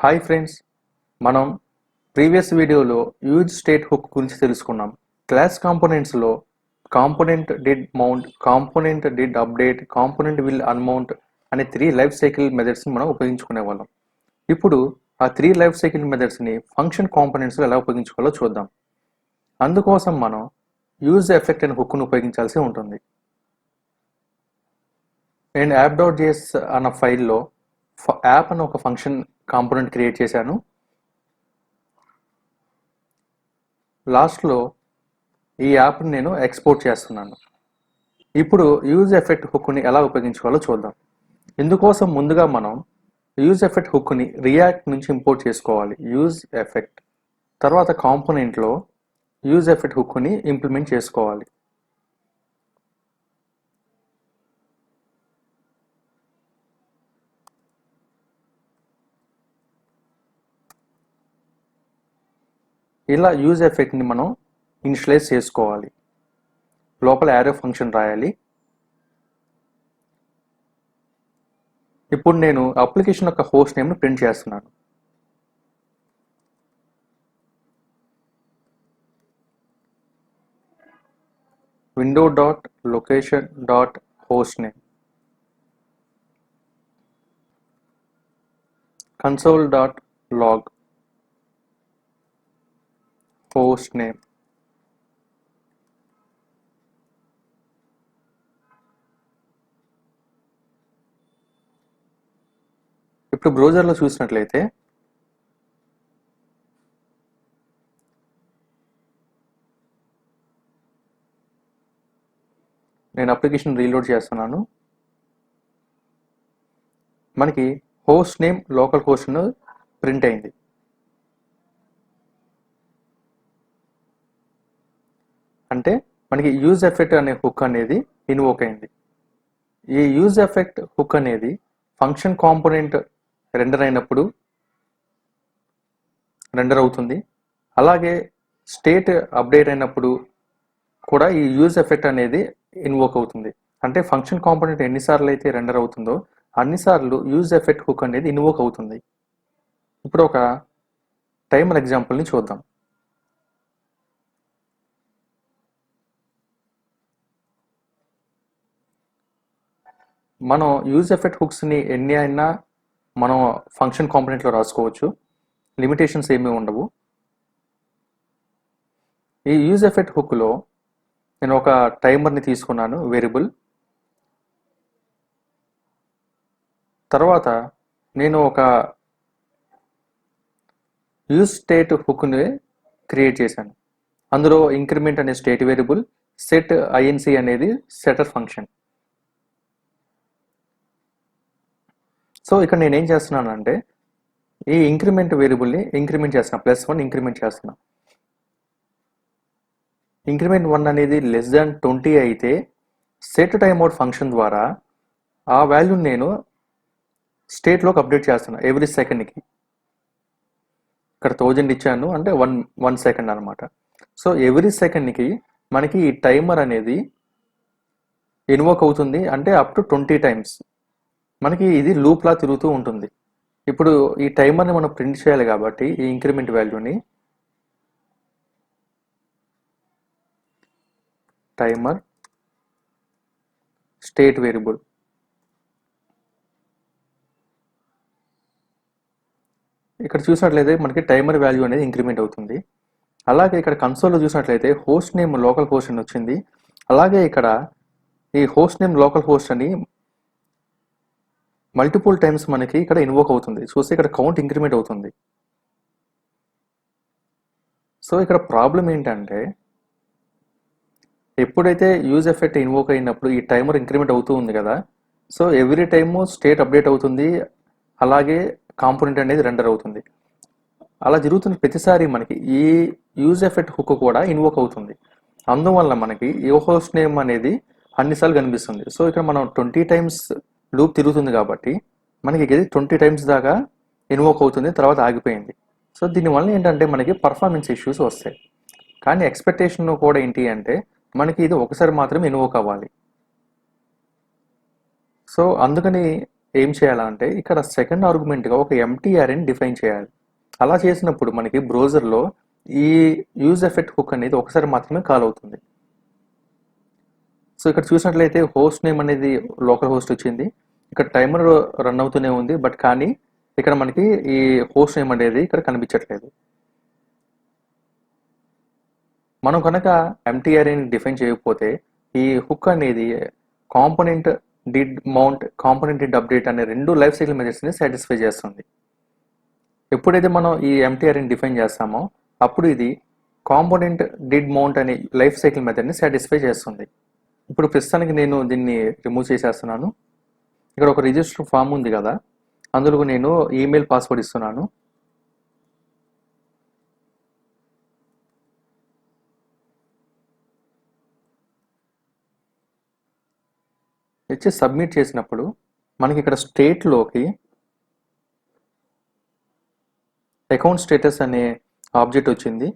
Hi friends, మనం previous వీడియోలో use state hook గురించి తెలుసుకున్నాం. క్లాస్ కాంపోనెంట్స్లో component did mount, component did update, component will unmount అనే 3 లైఫ్ సైకిల్ మెథడ్స్ని మనం ఉపయోగించుకునే వాళ్ళం. ఇప్పుడు ఆ 3 లైఫ్ సైకిల్ మెథడ్స్ని ఫంక్షన్ కాంపోనెంట్స్లో ఎలా ఉపయోగించుకోవాలో చూద్దాం. అందుకోసం మనం యూజ్ ఎఫెక్ట్ అనే హుక్ను ఉపయోగించాల్సి ఉంటుంది. నేను app.js అన్న ఫైల్లో యాప్ అని ఒక ఫంక్షన్ కాంపోనెంట్ క్రియేట్ చేశాను. లాస్ట్లో ఈ యాప్ని నేను ఎక్స్పోర్ట్ చేస్తున్నాను. ఇప్పుడు యూజ్ ఎఫెక్ట్ హుక్ని ఎలా ఉపయోగించుకోవాలో చూద్దాం. ఇందుకోసం ముందుగా మనం యూజ్ ఎఫెక్ట్ హుక్ని రియాక్ట్ నుంచి ఇంపోర్ట్ చేసుకోవాలి. యూజ్ ఎఫెక్ట్ తర్వాత కాంపోనెంట్లో యూజ్ ఎఫెక్ట్ హుక్ని ఇంప్లిమెంట్ చేసుకోవాలి. ఇలా యూజ్ ఎఫెక్ట్ని మనం ఇనిషియలైజ్ చేసుకోవాలి. లోపల యారో ఫంక్షన్ రాయాలి. ఇప్పుడు నేను అప్లికేషన్ యొక్క హోస్ట్ నేమ్ని ప్రింట్ చేస్తున్నాను. window.location.hostname console.log hostname ఇప్పుడు బ్రౌజర్లో చూసినట్లయితే నేను అప్లికేషన్ రీలోడ్ చేస్తున్నాను. మనకి host name local host print అయింది. అంటే మనకి యూజ్ ఎఫెక్ట్ అనే హుక్ అనేది ఇన్వోక్ అయింది. ఈ యూజ్ ఎఫెక్ట్ హుక్ అనేది ఫంక్షన్ కాంపోనెంట్ రెండర్ అయినప్పుడు రెండర్ అవుతుంది. అలాగే స్టేట్ అప్డేట్ అయినప్పుడు కూడా ఈ యూజ్ ఎఫెక్ట్ అనేది ఇన్వోక్ అవుతుంది. అంటే ఫంక్షన్ కాంపోనెంట్ ఎన్నిసార్లు అయితే రెండర్ అవుతుందో అన్నిసార్లు యూజ్ ఎఫెక్ట్ హుక్ అనేది ఇన్వోక్ అవుతుంది. ఇప్పుడు ఒక టైమర్ ఎగ్జాంపుల్ని చూద్దాం. మనం యూజ్ ఎఫెక్ట్ హుక్స్ని ఎన్ని అయినా మనం ఫంక్షన్ కాంపోనెంట్లో రాసుకోవచ్చు. లిమిటేషన్స్ ఏమీ ఉండవు. ఈ యూజ్ ఎఫెక్ట్ హుక్లో నేను ఒక టైమర్ని తీసుకున్నాను వేరియబుల్. తర్వాత నేను ఒక యూజ్ స్టేట్ హుక్ని క్రియేట్ చేశాను. అందులో ఇంక్రిమెంట్ అనే స్టేట్ వేరియబుల్, సెట్ ఐఎన్సి అనేది సెటర్ ఫంక్షన్. సో ఇక్కడ నేనేం చేస్తున్నానంటే ఈ ఇంక్రిమెంట్ వేరియబుల్ని ఇంక్రిమెంట్ చేస్తున్నా, +1 ఇంక్రిమెంట్ చేస్తున్నా. ఇంక్రిమెంట్ 1 అనేది <20 అయితే సెట్ టైమ్అవుట్ ఫంక్షన్ ద్వారా ఆ వాల్యూని నేను స్టేట్లోకి అప్డేట్ చేస్తున్నా ఎవ్రీ సెకండ్కి. ఇక్కడ 1000 ఇచ్చాను అంటే 1 సెకండ్ అనమాట. సో ఎవ్రీ సెకండ్కి మనకి ఈ టైమర్ అనేది ఇన్వోక్ అవుతుంది. అంటే అప్ టు 20 టైమ్స్ మనకి ఇది లూప్లా తిరుగుతూ ఉంటుంది. ఇప్పుడు ఈ టైమర్ని మనం ప్రింట్ చేయాలి కాబట్టి ఈ ఇంక్రిమెంట్ వాల్యూని టైమర్ స్టేట్ వేరియబుల్ ఇక్కడ చూసినట్లయితే మనకి టైమర్ వాల్యూ అనేది ఇంక్రిమెంట్ అవుతుంది. అలాగే ఇక్కడ కన్సోల్లో చూసినట్లయితే హోస్ట్ నేమ్ లోకల్ హోస్ట్ అని వచ్చింది. అలాగే ఇక్కడ ఈ హోస్ట్ నేమ్ లోకల్ హోస్ట్ అని మల్టిపుల్ టైమ్స్ మనకి ఇక్కడ ఇన్వోక్ అవుతుంది. చూస్తే ఇక్కడ కౌంట్ ఇంక్రిమెంట్ అవుతుంది. సో ఇక్కడ ప్రాబ్లం ఏంటంటే ఎప్పుడైతే యూజ్ ఎఫెక్ట్ ఇన్వోక్ అయినప్పుడు ఈ టైమర్ ఇంక్రిమెంట్ అవుతూ ఉంది కదా, so every time state update అవుతుంది. అలాగే కాంపోనెంట్ అనేది రెండర్ అవుతుంది. అలా జరుగుతున్న ప్రతిసారి మనకి ఈ యూజ్ ఎఫెక్ట్ హుక్ కూడా ఇన్వోక్ అవుతుంది. అందువల్ల మనకి ఈ హోస్ట్ నేమ్ అనేది అన్నిసార్లు కనిపిస్తుంది. సో ఇక్కడ మనం 20 టైమ్స్ లూప్ తిరుగుతుంది కాబట్టి మనకి ఇది 20 టైమ్స్ దాకా ఇన్వోక్ అవుతుంది, తర్వాత ఆగిపోయింది. సో దీనివల్ల ఏంటంటే మనకి పర్ఫార్మెన్స్ ఇష్యూస్ వస్తాయి. కానీ ఎక్స్పెక్టేషన్ కూడా ఏంటి అంటే మనకి ఇది ఒకసారి మాత్రమే ఇన్వోక్ అవ్వాలి. సో అందుకని ఏం చేయాలంటే ఇక్కడ సెకండ్ ఆర్గ్యుమెంట్గా ఒక ఎంటీ అరేని డిఫైన్ చేయాలి. అలా చేసినప్పుడు మనకి బ్రౌజర్లో ఈ యూజ్ ఎఫెక్ట్ హుక్ అనేది ఒకసారి మాత్రమే కాల్ అవుతుంది. సో ఇక్కడ చూసినట్లయితే హోస్ట్ నేమ్ అనేది లోకల్ హోస్ట్ వచ్చింది. ఇక్కడ టైమర్ రన్ అవుతూనే ఉంది, బట్ కానీ ఇక్కడ మనకి ఈ హోస్ట్ నేమ్ అనేది ఇక్కడ కనిపించట్లేదు. మనం కనుక ఎంటీ అరేని డిఫైన్ చేయకపోతే ఈ హుక్ అనేది component did mount, component did update అనే రెండు లైఫ్ సైకిల్ మెథడ్స్ని సాటిస్ఫై చేస్తుంది. ఎప్పుడైతే మనం ఈ ఎంటీ అరేని డిఫైన్ చేస్తామో అప్పుడు ఇది కాంపోనెంట్ డిడ్ మౌంట్ అనే లైఫ్ సైకిల్ మెథడ్ని సాటిస్ఫై చేస్తుంది. ఇప్పుడు ప్రస్తుతానికి నేను దీన్ని రిమూవ్ చేసేస్తున్నాను. ఇక్కడ ఒక రిజిస్టర్ ఫామ్ ఉంది కదా, అందులో నేను ఈమెయిల్ పాస్వర్డ్ ఇస్తున్నాను. ఇచ్చి సబ్మిట్ చేసినప్పుడు మనకి ఇక్కడ స్టేట్లోకి అకౌంట్ స్టేటస్ అనే ఆబ్జెక్ట్ వచ్చింది.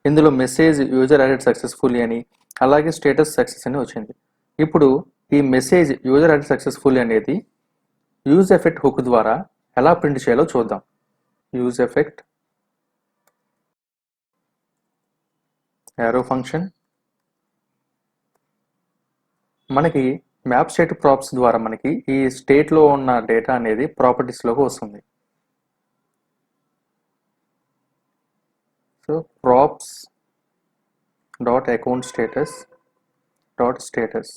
ఇందులో మెసేజ్ యూజర్ యాడెడ్ సక్సెస్ఫుల్లీ అని, అలాగే స్టేటస్ సక్సెస్ అని వచ్చింది. ఇప్పుడు ఈ మెసేజ్ యూజర్ యాడెడ్ సక్సెస్ఫుల్లీ అనేది యూజ్ ఎఫెక్ట్ హుక్ ద్వారా ఎలా ప్రింట్ చేయాలో చూద్దాం. యూజ్ ఎఫెక్ట్ యారో ఫంక్షన్ మనకి మ్యాప్ స్టేట్ ప్రాప్స్ ద్వారా మనకి ఈ స్టేట్లో ఉన్న డేటా అనేది ప్రాపర్టీస్లోకి వస్తుంది. So props dot account status dot status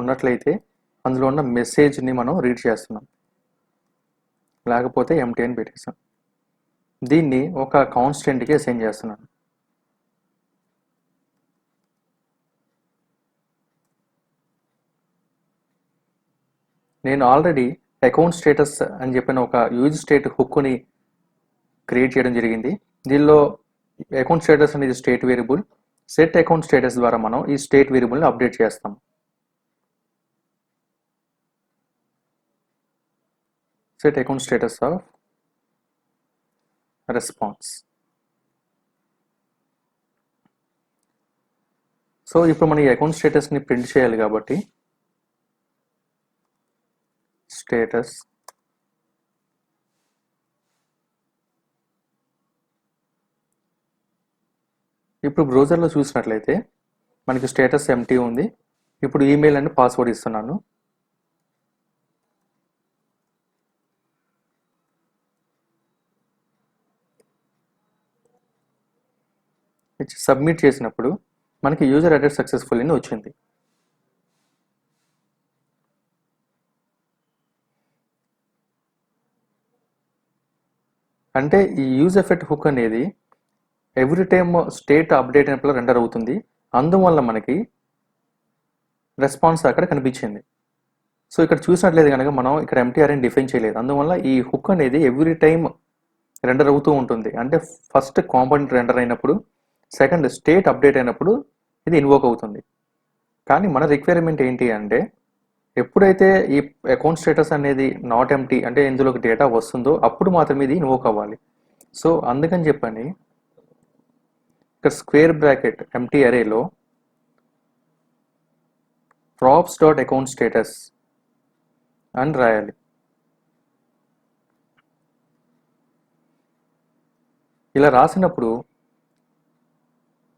ఉన్నట్లయితే అందులో ఉన్న మెసేజ్ని మనం రీడ్ చేస్తున్నాం, లేకపోతే ఎంటీ అని పెట్టేసాం. దీన్ని ఒక కాన్స్టెంట్కి అసైన్ చేస్తున్నాను. నేను ఆల్రెడీ అకౌంట్ స్టేటస్ అని చెప్పిన ఒక యూజ్ స్టేట్ హుక్ని క్రియేట్ చేయడం జరిగింది. దీనిలో అకౌంట్ స్టేటస్ అనేది state variable. Set account status ద్వారా మనం ఈ స్టేట్ వేరియబుల్ని అప్డేట్ చేస్తాం. Set account status of response. So ఇప్పుడు మనం ఈ అకౌంట్ స్టేటస్ని ప్రింట్ చేయాలి కాబట్టి స్టేటస్ ఇప్పుడు బ్రౌజర్లో చూసినట్లయితే మనకి స్టేటస్ ఎంటీ ఉంది. ఇప్పుడు ఈమెయిల్ అని పాస్వర్డ్ ఇస్తున్నాను. సబ్మిట్ చేసినప్పుడు మనకి యూజర్ యాడెడ్ సక్సెస్ఫుల్ అని వచ్చింది. అంటే ఈ యూజ్ ఎఫెక్ట్ హుక్ అనేది ఎవ్రీ టైమ్ స్టేట్ అప్డేట్ అయినప్పుడు రెండర్ అవుతుంది. అందువల్ల మనకి రెస్పాన్స్ అక్కడ కనిపించింది. సో ఇక్కడ చూసినట్లయితే కనుక మనం ఇక్కడ ఎంటీఆర్ని డిఫైన్ చేయలేదు. అందువల్ల ఈ హుక్ అనేది ఎవ్రీ టైమ్ రెండర్ అవుతూ ఉంటుంది. అంటే ఫస్ట్ కాంపోనెంట్ రెండర్ అయినప్పుడు, సెకండ్ స్టేట్ అప్డేట్ అయినప్పుడు ఇది ఇన్వోక్ అవుతుంది. కానీ మన రిక్వైర్మెంట్ ఏంటి అంటే ఎప్పుడైతే ఈ అకౌంట్ స్టేటస్ అనేది నాట్ ఎంటీ అంటే ఇందులోకి డేటా వస్తుందో అప్పుడు మాత్రమే ఇది ఇన్వోక్ అవ్వాలి. సో అందుకని చెప్పని ఇక్కడ స్క్వేర్ బ్రాకెట్ ఎంటీ అరేలో ప్రాప్స్ డాట్ అకౌంట్ స్టేటస్ అని రాయాలి. ఇలా రాసినప్పుడు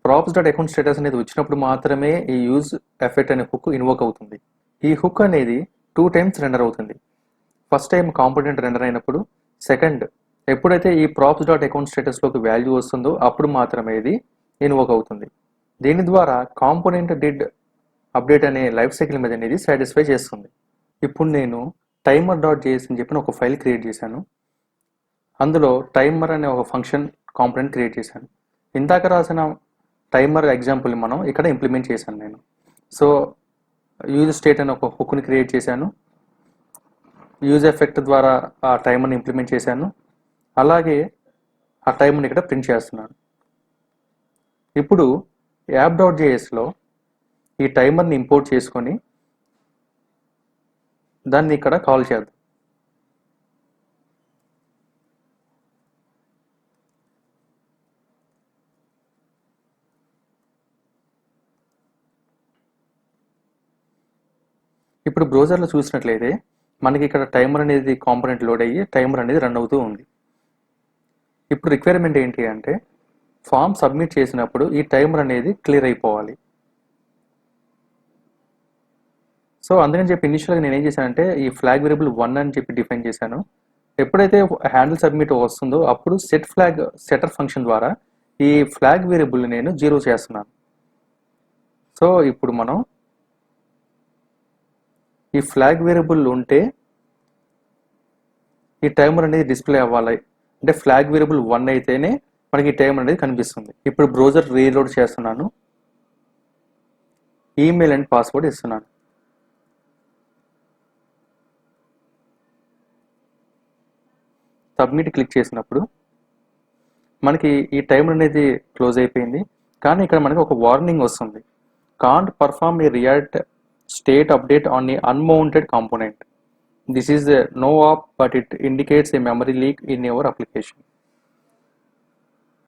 ప్రాప్స్ డాట్ అకౌంట్ స్టేటస్ అనేది వచ్చినప్పుడు మాత్రమే ఈ యూజ్ ఎఫెక్ట్ అనే హుక్ ఇన్వోక్ అవుతుంది. ఈ హుక్ అనేది 2 టైమ్స్ రెండర్ అవుతుంది. ఫస్ట్ టైం కాంపోనెంట్ రెండర్ అయినప్పుడు, సెకండ్ ఎప్పుడైతే ఈ ప్రాప్స్ డాట్ అకౌంట్ స్టేటస్లోకి వాల్యూ వస్తుందో అప్పుడు మాత్రమే ఇది ఇన్వోక్ అవుతుంది. దీని ద్వారా కాంపోనెంట్ డిడ్ అప్డేట్ అనే లైఫ్ సైకిల్ మీద అనేది సాటిస్ఫై చేస్తుంది. ఇప్పుడు నేను టైమర్ డాట్ జేఎస్ అని చెప్పిన ఒక ఫైల్ క్రియేట్ చేశాను. అందులో టైమర్ అనే ఒక ఫంక్షన్ కాంపోనెంట్ క్రియేట్ చేశాను. ఇందాక రాసిన టైమర్ ఎగ్జాంపుల్ని మనం ఇక్కడ ఇంప్లిమెంట్ చేశాను నేను. సో యూజ్ స్టేట్ అనే ఒక హుక్ని క్రియేట్ చేశాను. యూజ్ ఎఫెక్ట్ ద్వారా ఆ టైమర్ని ఇంప్లిమెంట్ చేశాను. అలాగే ఆ టైమర్ని ఇక్కడ ప్రింట్ చేస్తున్నాను. ఇప్పుడు యాప్ డాట్ జేఎస్లో ఈ టైమర్ని ఇంపోర్ట్ చేసుకొని దాన్ని ఇక్కడ కాల్ చేద్దాం. ఇప్పుడు బ్రౌజర్లో చూసినట్లయితే మనకి ఇక్కడ టైమర్ అనేది కాంపోనెంట్ లోడ్ అయ్యి టైమర్ అనేది రన్ అవుతూ ఉంది. ఇప్పుడు రిక్వైర్మెంట్ ఏంటి అంటే ఫామ్ సబ్మిట్ చేసినప్పుడు ఈ టైమర్ అనేది క్లియర్ అయిపోవాలి. సో అందుకని చెప్పి ఇనిషియల్గా నేను ఏం చేశానంటే ఈ ఫ్లాగ్ వేరియబుల్ 1 అని చెప్పి డిఫైన్ చేశాను. ఎప్పుడైతే హ్యాండిల్ సబ్మిట్ వస్తుందో అప్పుడు సెటర్ ఫంక్షన్ ద్వారా ఈ ఫ్లాగ్ వేరియబుల్ నేను 0 చేస్తున్నాను. సో ఇప్పుడు మనం ఈ ఫ్లాగ్ వేరియబుల్ ఉంటే ఈ టైమర్ అనేది డిస్ప్లే అవ్వాలి. అంటే ఫ్లాగ్ వేరియబుల్ 1 అయితేనే మనకి ఈ టైమర్ అనేది కనిపిస్తుంది. ఇప్పుడు బ్రౌజర్ రీలోడ్ చేస్తున్నాను. ఈమెయిల్ అండ్ పాస్వర్డ్ ఇస్తున్నాను. సబ్మిట్ క్లిక్ చేసినప్పుడు మనకి ఈ టైమర్ అనేది క్లోజ్ అయిపోయింది. కానీ ఇక్కడ మనకి ఒక వార్నింగ్ వస్తుంది. Can't perform a React state update on an unmounted component. This is no op but it indicates a memory leak in your application.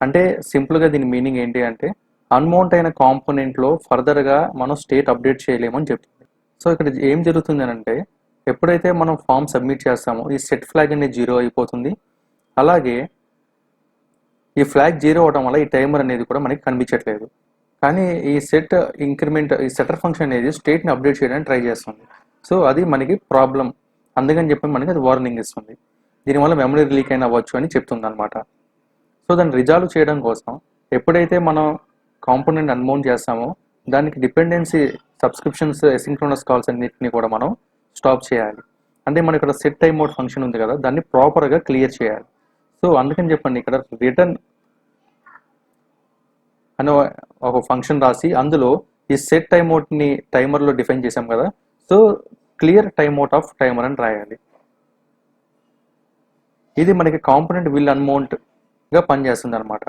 అంటే సింపుల్గా దీని మీనింగ్ ఏంటి అంటే అన్మౌంట్ అయిన కాంపోనెంట్లో ఫర్దర్గా మనం స్టేట్ అప్డేట్ చేయలేమని చెప్తుంది. సో ఇక్కడ ఏం జరుగుతుంది అంటే ఎప్పుడైతే మనం ఫామ్ సబ్మిట్ చేస్తామో ఈ సెట్ ఫ్లాగ్ అనేది 0 అయిపోతుంది. అలాగే ఈ ఫ్లాగ్ 0 అవడం వల్ల ఈ టైమర్ అనేది కూడా మనకి కనిపించట్లేదు. కానీ ఈ ఈ సెటర్ ఫంక్షన్ అనేది స్టేట్ని అప్డేట్ చేయడానికి ట్రై చేస్తుంది. సో అది మనకి ప్రాబ్లం. అందుకని చెప్పి మనకి అది వార్నింగ్ ఇస్తుంది. దీనివల్ల మెమరీ లీక్ అయినా అవ్వచ్చు అని చెప్తుంది అనమాట. సో దాన్ని రిజాల్వ్ చేయడం కోసం ఎప్పుడైతే మనం కాంపోనెంట్ అన్మౌంట్ చేస్తామో దానికి డిపెండెన్సీ సబ్స్క్రిప్షన్స్ ఎసింక్రోనస్ కాల్స్ అన్నింటినీ కూడా మనం స్టాప్ చేయాలి. అంటే మన ఇక్కడ సెట్ టైమ్ అవుట్ ఫంక్షన్ ఉంది కదా, దాన్ని ప్రాపర్గా క్లియర్ చేయాలి. సో అందుకని చెప్పండి ఇక్కడ రిటర్న్ అనే ఒక ఫంక్షన్ రాసి అందులో ఈ సెట్ టైమ్ అవుట్ని టైమర్లో డిఫైన్ చేసాం కదా, so clear time out of timer అని రాయాలి. ఇది మనకి కాంపోనెంట్ విల్ అన్మౌంట్గా పనిచేస్తుంది అనమాట.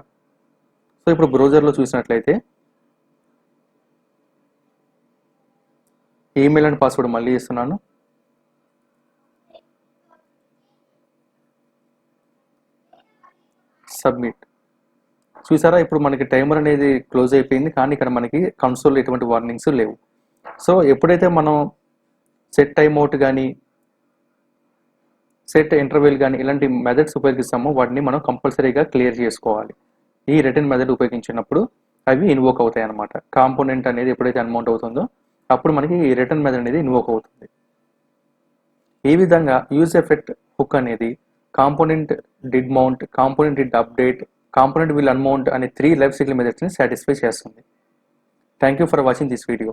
సో ఇప్పుడు బ్రౌజర్లో చూసినట్లయితే ఈమెయిల్ అండ్ పాస్వర్డ్ మళ్ళీ ఇస్తున్నాను. సబ్మిట్. చూసారా, ఇప్పుడు మనకి టైమర్ అనేది క్లోజ్ అయిపోయింది. కానీ ఇక్కడ మనకి కన్సోల్ ఎటువంటి వార్నింగ్స్ లేవు. సో ఎప్పుడైతే మనం సెట్ టైమ్ అవుట్ కానీ సెట్ ఇంటర్వెల్ కానీ ఇలాంటి మెథడ్స్ ఉపయోగిస్తామో వాటిని మనం కంపల్సరీగా క్లియర్ చేసుకోవాలి. ఈ రిటర్న్ మెథడ్ ఉపయోగించినప్పుడు అవి ఇన్వోక్ అవుతాయి అన్నమాట. కాంపోనెంట్ అనేది ఎప్పుడైతే అన్మౌంట్ అవుతుందో అప్పుడు మనకి ఈ రిటర్న్ మెథడ్ అనేది ఇన్వోక్ అవుతుంది. ఈ విధంగా యూజ్ ఎఫెక్ట్ హుక్ అనేది component did mount, component did update, component will unmount అనే 3 లైఫ్ సైకిల్ మెథడ్స్ని సాటిస్ఫై చేస్తుంది. Thank you for watching this video.